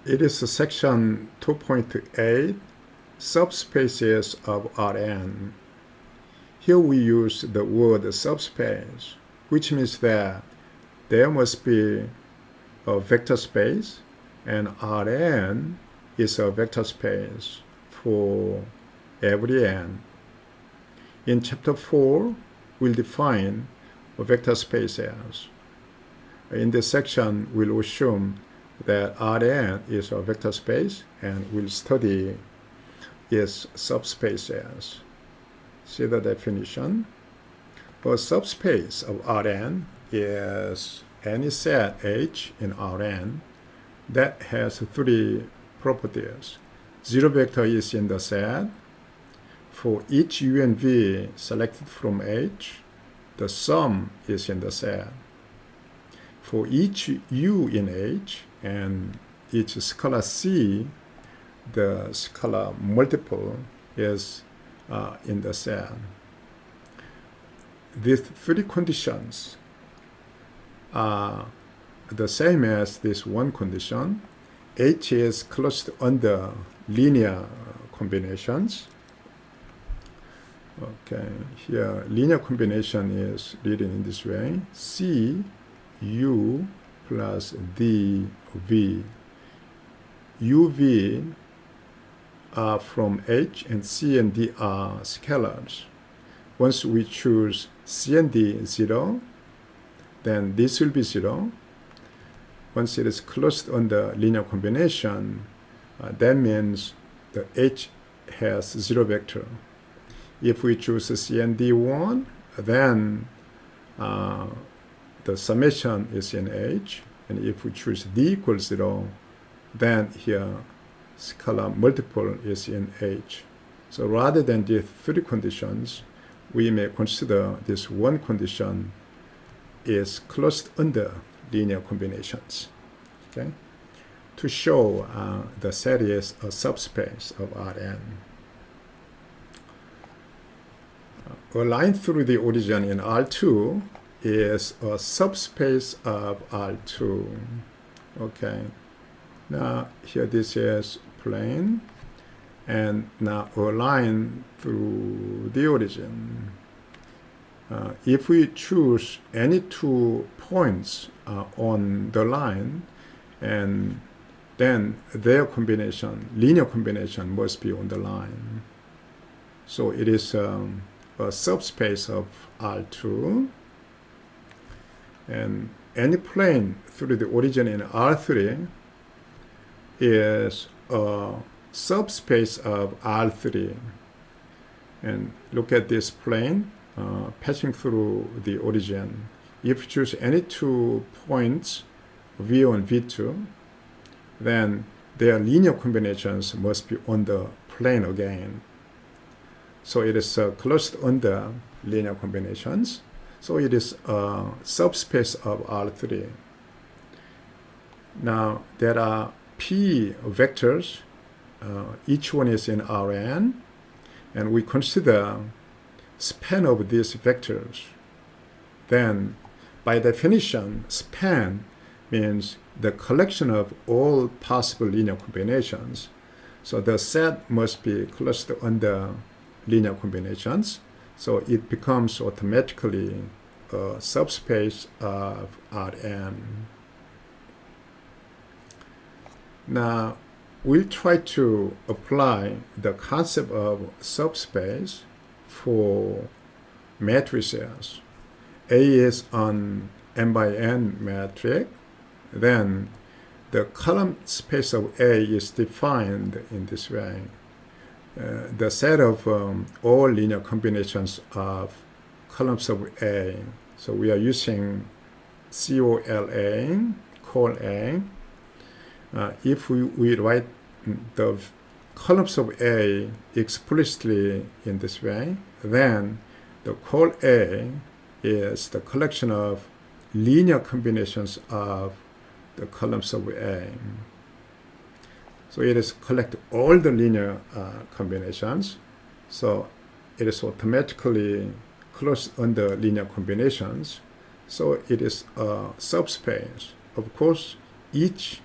It is section 2.8, Subspaces of Rn. Here we use the word subspace, which means that there must be a vector space, and Rn is a vector space for every n. In chapter 4, we'll define a vector space as. In this section, we'll assume that Rn is a vector space, and we'll study its subspaces. See the definition. A subspace of Rn is any set H in Rn that has three properties. Zero vector is in the set. For each u and v selected from H, the sum is in the set. For each u in H and each scalar c, the scalar multiple is in the set. These three conditions are the same as this one condition. H is closed under linear combinations. Okay, here linear combination is written in this way: C U plus D V. U V are from H, and C and D are scalars. Once we choose C and D 0, then this will be 0. Once it is closed on the linear combination, that means the H has 0 vector. If we choose C and D 1, then the summation is in H. And if we choose D equals 0, then here scalar multiple is in H. So rather than these three conditions, we may consider this one condition is closed under linear combinations. Okay? To show the set is a subspace of Rn. A line through the origin in R2 is a subspace of R2. Okay. Now here this is plane, and now a line through the origin. If we choose any 2 points on the line, and then their combination, linear combination, must be on the line. So it is a subspace of R2, and any plane through the origin in R3 is a subspace of R3. And look at this plane passing through the origin. If you choose any 2 points, V1, V2, then their linear combinations must be on the plane again. So it is closed under linear combinations. So it is a subspace of R3. Now there are P vectors. Each one is in Rn, and we consider span of these vectors. Then by definition, span means the collection of all possible linear combinations. So the set must be closed under linear combinations. So it becomes automatically a subspace of Rn. Now we'll try to apply the concept of subspace for matrices. A is an n by n matrix. Then the column space of A is defined in this way. The set of all linear combinations of columns of A. So we are using COLA, call A. If we write the columns of A explicitly in this way, then the call A is the collection of linear combinations of the columns of A. So it is collect all the linear combinations. So it is automatically closed under linear combinations. So it is a subspace. Of course, each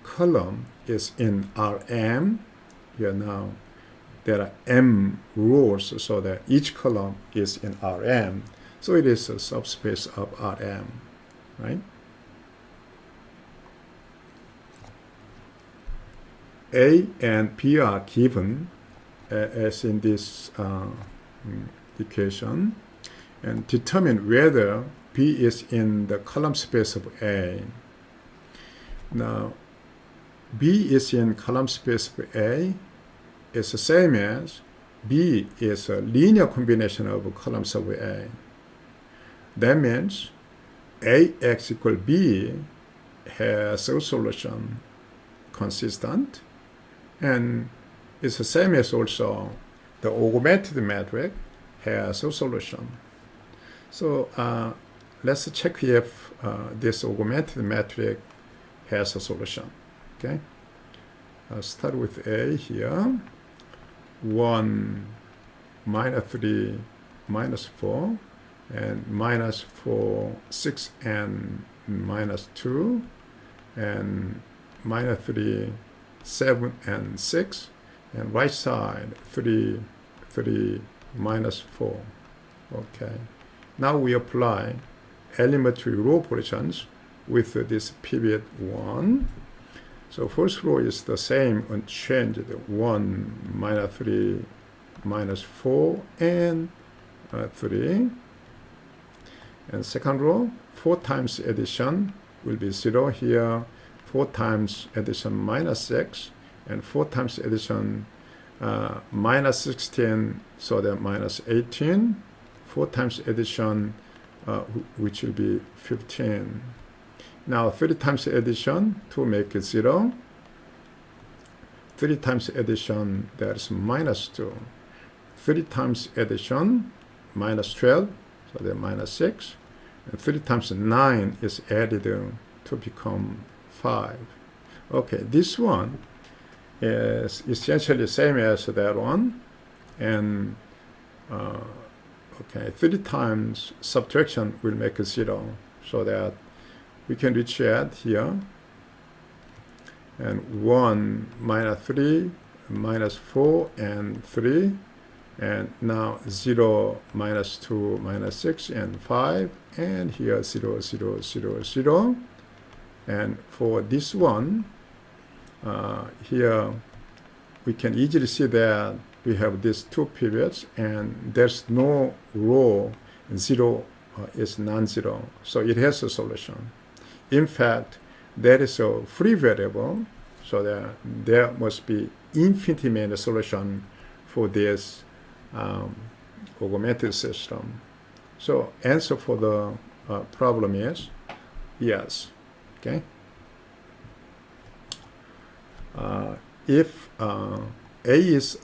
column is in Rm. Here now there are m rows, so that each column is in Rm. So it is a subspace of Rm, right? A and B are given as in this equation, and determine whether B is in the column space of A. Now, B is in column space of A is the same as B is a linear combination of columns of A. That means AX equal B has a solution consistent, and it's the same as also the augmented matrix has a solution. So let's check if this augmented matrix has a solution. Okay, I'll start with A here. 1, -3, -4, and -4, 6, and -2, and -3, 7, and 6, and right side 3, 3, -4. Okay, now we apply elementary row operations with this pivot 1. So first row is the same, unchanged, 1, -3, -4, and 3. And second row, 4 times addition will be 0 here, 4 times addition -6, and 4 times addition -16, so that -18, 4 times addition, which will be 15. Now 3 times addition to make it 0. 3 times addition, that's -2. 3 times addition, -12, so that -6. And 3 times 9 is added to become 5. Okay, this one is essentially the same as that one. And okay, 3 times subtraction will make it 0, so that we can reach it here. And 1, -3, -4, and 3. And now 0, -2, -6, and 5. And here 0, 0, 0, 0. And for this one, here we can easily see that we have these two pivots, and there's no row, 0 is non-zero, so it has a solution. In fact, there is a free variable, so that there must be infinitely many solutions for this augmented system. So answer for the problem is yes. Okay. If A is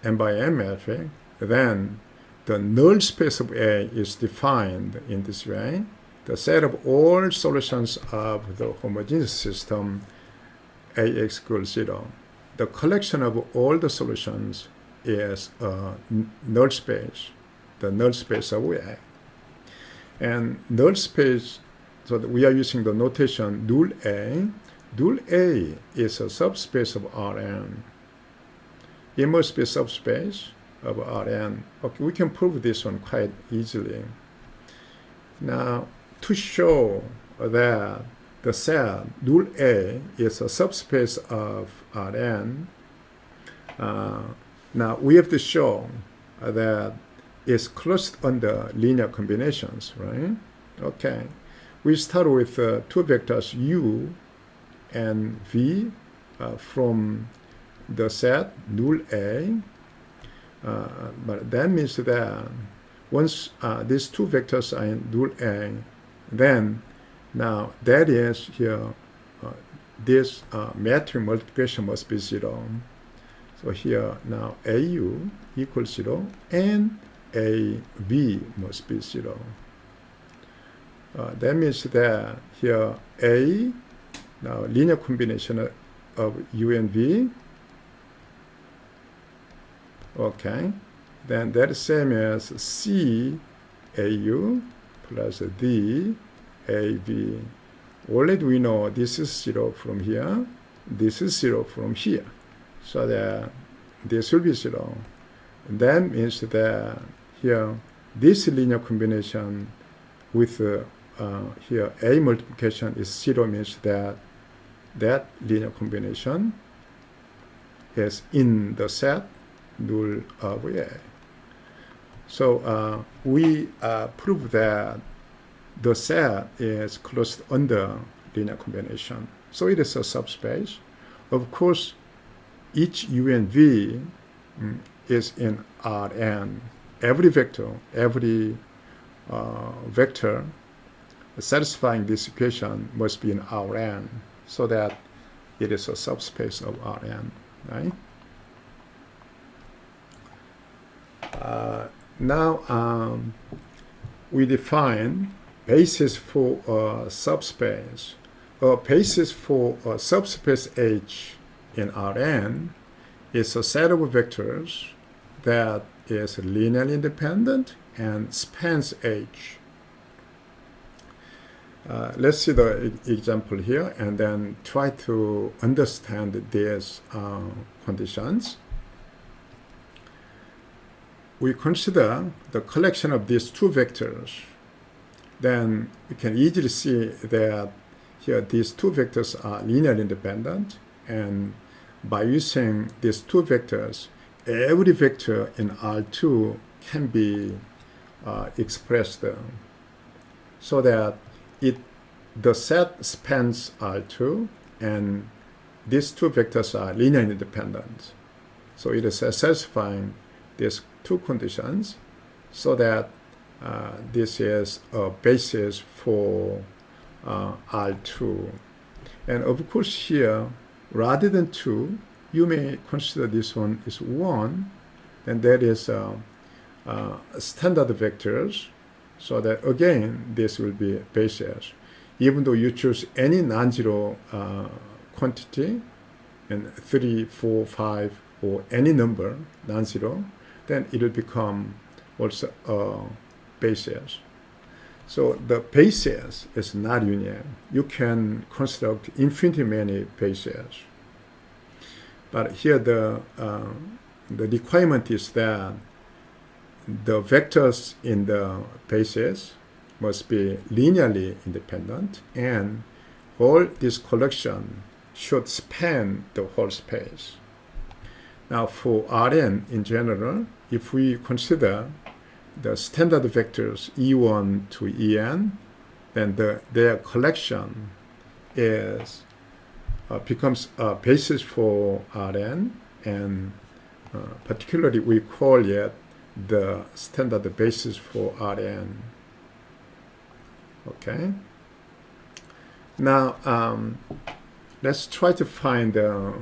n by n matrix, then the null space of A is defined in this way. The set of all solutions of the homogeneous system AX equals 0. The collection of all the solutions is a null space, the null space of A. And null space, so that we are using the notation null A. Null A is a subspace of Rn. It must be a subspace of Rn. Okay, we can prove this one quite easily. Now, to show that the set null A is a subspace of Rn, now we have to show that it's closed under linear combinations, right? Okay, we start with two vectors u and v from the set null A, but that means that once these two vectors are in null A, then now that is here this matrix multiplication must be 0. So here now AU equals 0 and AV must be 0. That means that here A, now linear combination of U and V. Okay, then that is same as C AU plus D AV. already we know this is 0 from here, this is 0 from here. So that this will be 0. That means that here, this linear combination with here A multiplication is 0 means that that linear combination is in the set null of A. So we prove that the set is closed under linear combination. So it is a subspace. Of course, each U and V is in Rn. Every vector satisfying this equation must be in Rn, so that it is a subspace of Rn, right? Now we define basis for a subspace. A basis for a subspace H in Rn is a set of vectors that is linearly independent and spans H. Let's see the example here and then try to understand these conditions. We consider the collection of these two vectors. Then we can easily see that here these two vectors are linearly independent, and by using these two vectors, every vector in R2 can be expressed so that the set spans R2 and these two vectors are linearly independent. So it is satisfying these two conditions so that this is a basis for R2. And of course here, rather than 2, you may consider this one is 1, and that is standard vectors, so that again this will be basis. Even though you choose any non-zero quantity, and 3, 4, 5, or any number non-zero, then it will become also a basis. So the basis is not union. You can construct infinitely many bases. But here the requirement is that the vectors in the basis must be linearly independent, and all this collection should span the whole space. Now for Rn in general, if we consider the standard vectors E1 to En, then their collection is becomes a basis for Rn, and particularly we call it the standard basis for Rn. Okay. Now let's try to find the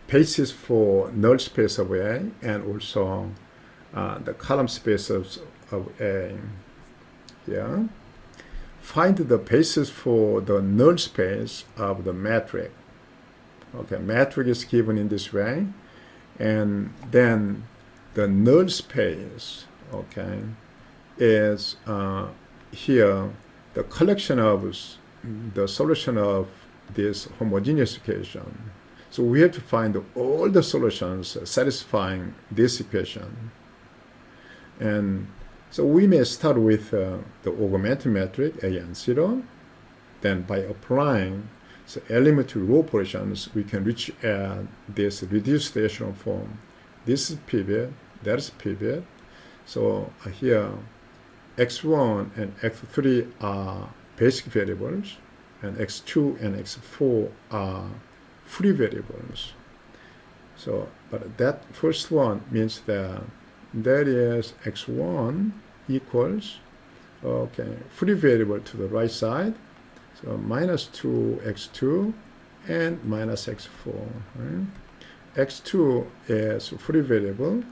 basis for null space of A and also the column space of A. Here, find the basis for the null space of the matrix. Okay, matrix is given in this way, and then the null space, okay, is here the collection of the solution of this homogeneous equation. So we have to find all the solutions satisfying this equation. And so we may start with the augmented matrix An 0. Then by applying the elementary row operations, we can reach this reduced echelon form. This is pivot, that is pivot. So here x1 and x3 are basic variables, and x2 and x4 are free variables. So, but that first one means that is x1 equals, okay, free variable to the right side, so minus 2x2 and minus x4. Right? x2 is free variable.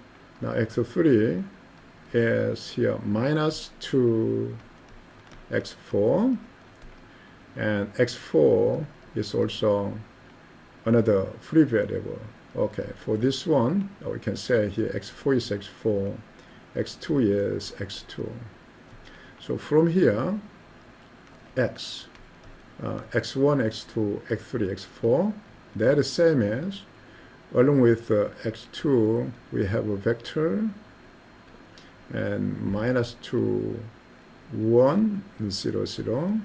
Now x3 is here minus 2x4, and x4 is also another free variable. Okay, for this one, we can say here x4 is x4, x2 is x2. So from here, x, x1, x2, x3, x4. That is same as, along with x2, we have a vector, and -2, 1, 0, 0.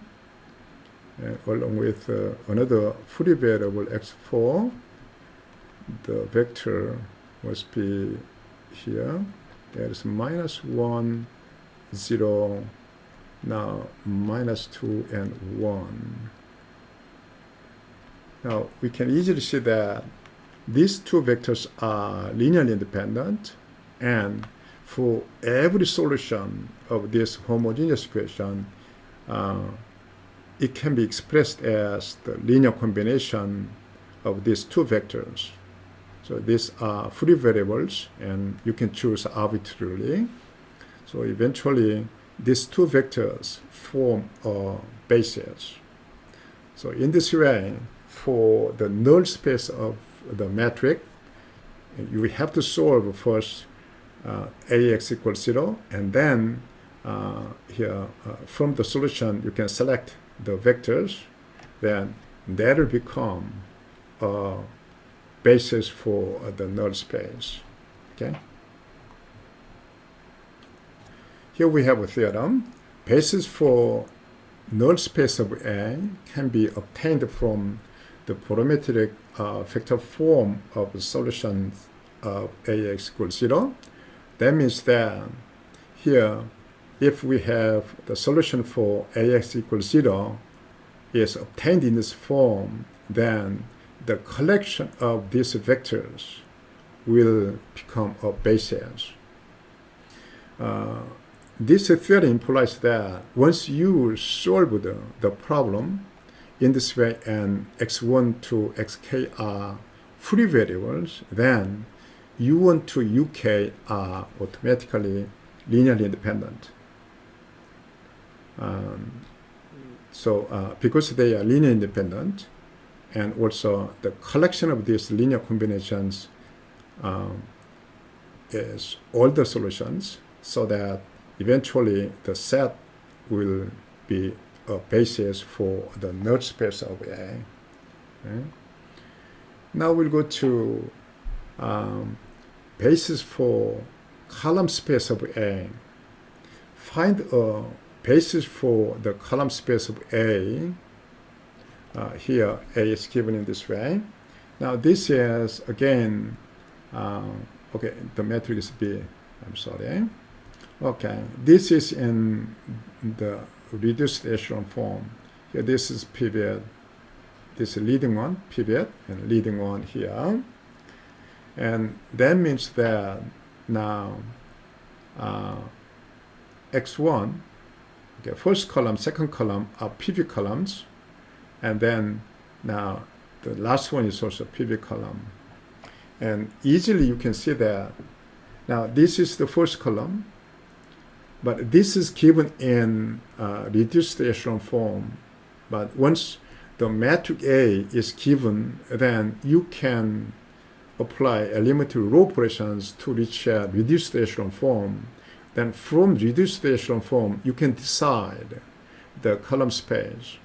And along with another free variable x4, the vector must be here. That is -1, 0, now -2 and 1. Now we can easily see that these two vectors are linearly independent, and for every solution of this homogeneous equation, it can be expressed as the linear combination of these two vectors. So these are free variables, and you can choose arbitrarily. So eventually, these two vectors form a basis. So in this way, for the null space of the matrix, you have to solve first AX equals 0, and then here from the solution you can select the vectors, then that will become a basis for the null space. Okay. Here we have a theorem. Basis for null space of A can be obtained from the parametric vector form of the solutions of AX equals 0. That means that here, if we have the solution for AX equals 0 is obtained in this form, then the collection of these vectors will become a basis. This theory implies that once you solve the problem in this way and x1 to xk are free variables, then u1 to uk are automatically linearly independent. Because they are linear independent, and also the collection of these linear combinations is all the solutions, so that eventually the set will be a basis for the null space of A. Okay. Now we'll go to basis for column space of A. Find a basis for the column space of A. Here A is given in this way. Now this is again, okay, the matrix is B, I'm sorry. Okay, this is in the reduced echelon form. Here this is pivot, this is leading one, pivot, and leading one here. And that means that now x1, okay, first column, second column are pivot columns, and then now the last one is also pivot column. And easily you can see that now this is the first column, but this is given in reduced echelon form. But once the matrix A is given, then you can apply elementary row operations to reach a reduced echelon form. Then from reduced echelon form, you can decide the column space.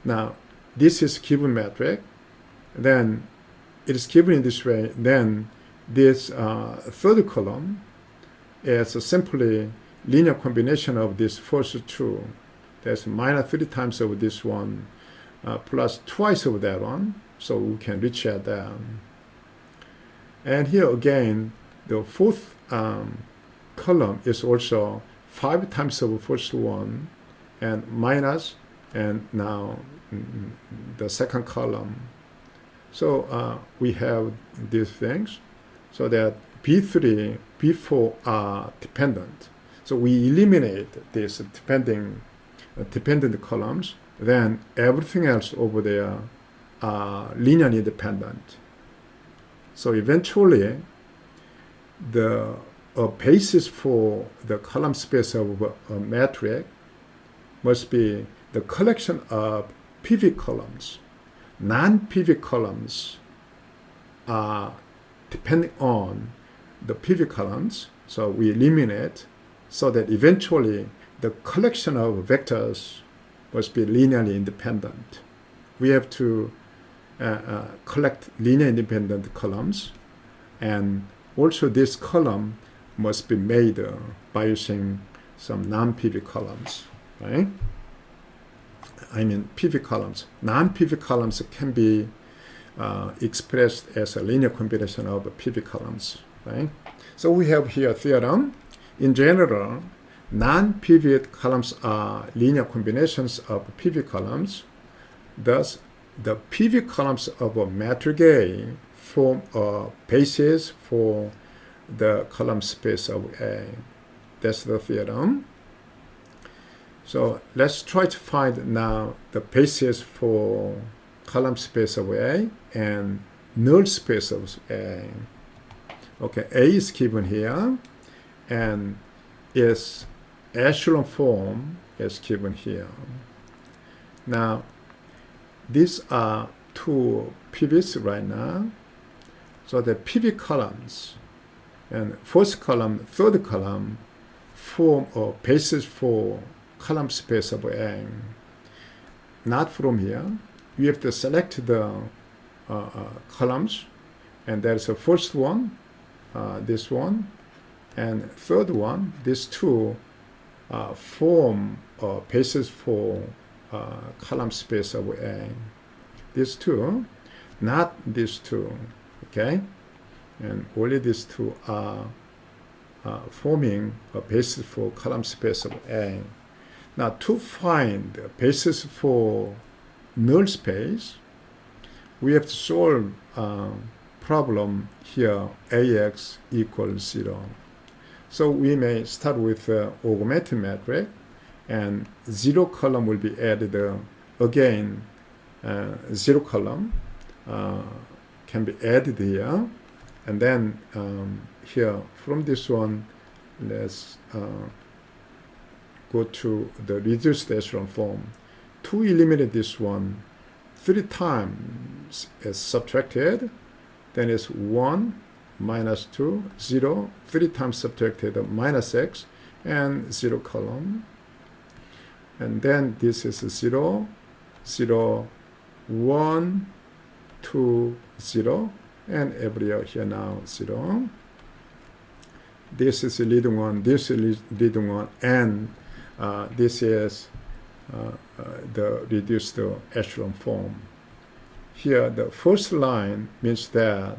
Now, this is given matrix. Then it is given in this way. Then this third column is simply linear combination of this first two. That's -3 times of this one, plus twice of that one. So we can reach at that. And here again, the fourth column is also 5 times of the first one, and minus, and now the second column. So we have these things, so that B3, B4 are dependent. So we eliminate these dependent columns, then everything else over there are linearly dependent. So eventually, the basis for the column space of a matrix must be the collection of pivot columns. Non-pivot columns are depending on the pivot columns, so we eliminate, so that eventually the collection of vectors must be linearly independent. We have to collect linear independent columns, and also this column must be made by using some non-PV columns, right? I mean PV columns. Non-PV columns can be expressed as a linear combination of PV columns, right? So we have here a theorem. In general, non-PV columns are linear combinations of PV columns. Thus, the PV columns of a matrix A form a basis for the column space of A. That's the theorem. So let's try to find now the basis for column space of A and null space of A. Okay, A is given here, and its echelon form is given here. Now, these are two PVs right now. So the PV columns and first column, third column form a basis for column space of A. Not from here. We have to select the columns, and there's the first one, this one, and third one. These two form a basis for column space of A. These two, not these two, okay? And only these two are forming a basis for column space of A. Now, to find a basis for null space, we have to solve problem here, AX equals 0. So we may start with augmented matrix, and 0 column will be added again. 0 column can be added here, and then here from this one, let's go to the reduced echelon form. To eliminate this one, 3 times is subtracted, then it's 1 minus 2, 0, 3 times subtracted minus x, and 0 column. And then this is 0, 0, 1, 2, 0, and every here now 0. This is the leading one, this is leading one, and this is the reduced echelon form. Here, the first line means that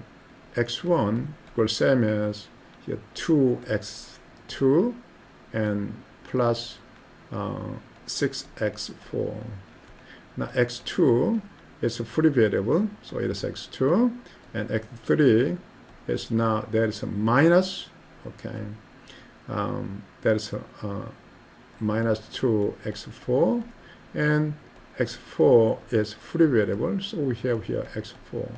x1 equals same as here 2x2 and plus 6x4. Now x2 is a free variable, so it is x2, and x3 is now there is a minus, okay, there is a minus 2x4, and x4 is free variable, so we have here x4.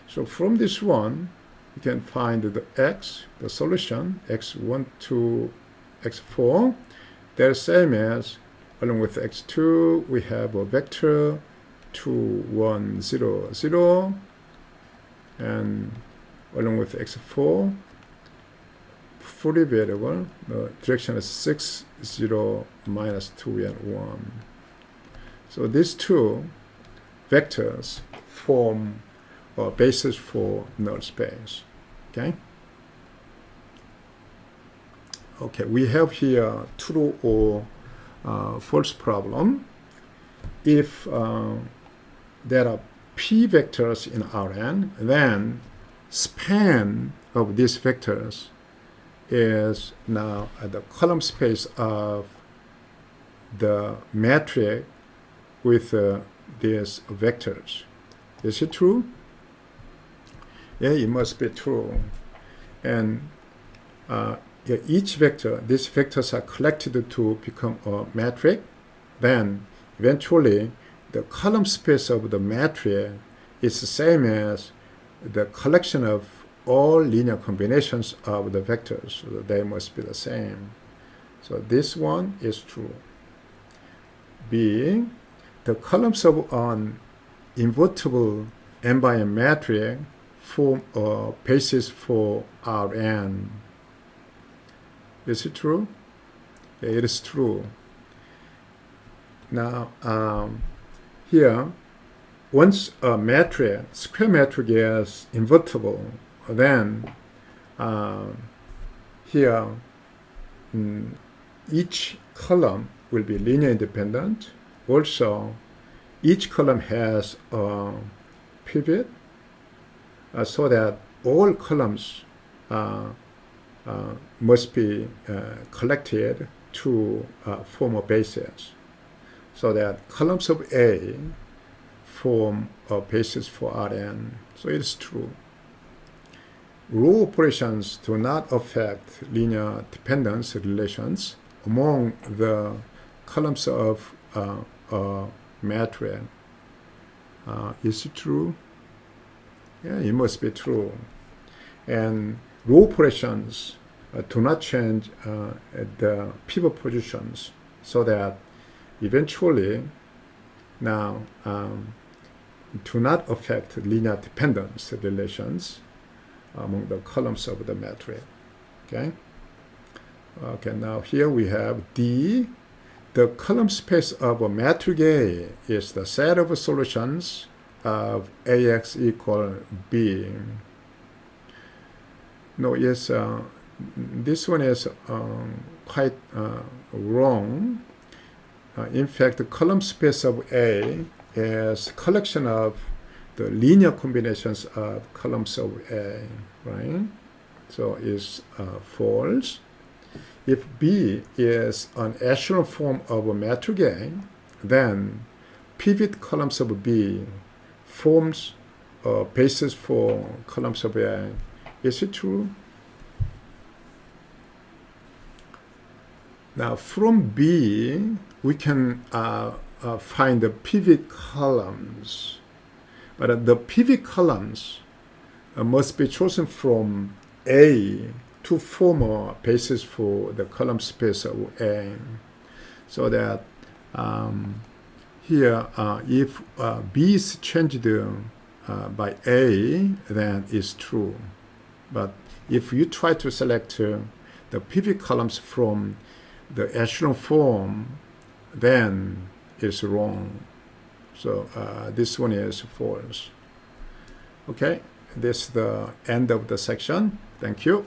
So from this one, you can find the x, the solution, x1 to x4. They're same as, along with x2, we have a vector 2, 1, 0, 0, and along with x4, free variable, the direction is 6, 0, minus 2, and 1. So these two vectors form a basis for null space. Okay. Okay, we have here true or false problem. If there are p vectors in Rn, then span of these vectors is now the column space of the matrix with these vectors. Is it true? Yeah, it must be true. And each vector, these vectors are collected to become a matrix. Then eventually the column space of the matrix is the same as the collection of all linear combinations of the vectors. So they must be the same. So this one is true. B, the columns of an invertible n by n matrix form a basis for Rn. Is it true? Yeah, it is true. Now, here, once a matrix, square matrix is invertible, then here each column will be linear independent. Also, each column has a pivot, so that all columns must be collected to form a basis, so that columns of A form a basis for Rn. So it is true. Row operations do not affect linear dependence relations among the columns of a matrix. Is it true? Yeah, it must be true. And row operations do not change the pivot positions, so that eventually now do not affect linear dependence relations among the columns of the matrix. Okay. Okay. Now here we have D. The column space of a matrix A is the set of solutions of AX equal B. No, yes, this one is quite wrong. In fact, the column space of A is collection of the linear combinations of columns of A, right? So it's false. If B is an echelon form of a matrix A, then pivot columns of B forms a basis for columns of A. Is it true? Now from B, we can find the pivot columns. But the pivot columns must be chosen from A to form a basis for the column space of A. So that here, if B is changed by A, then it's true. But if you try to select the pivot columns from the echelon form, then it's wrong. So this one is false. Okay, this is the end of the section. Thank you.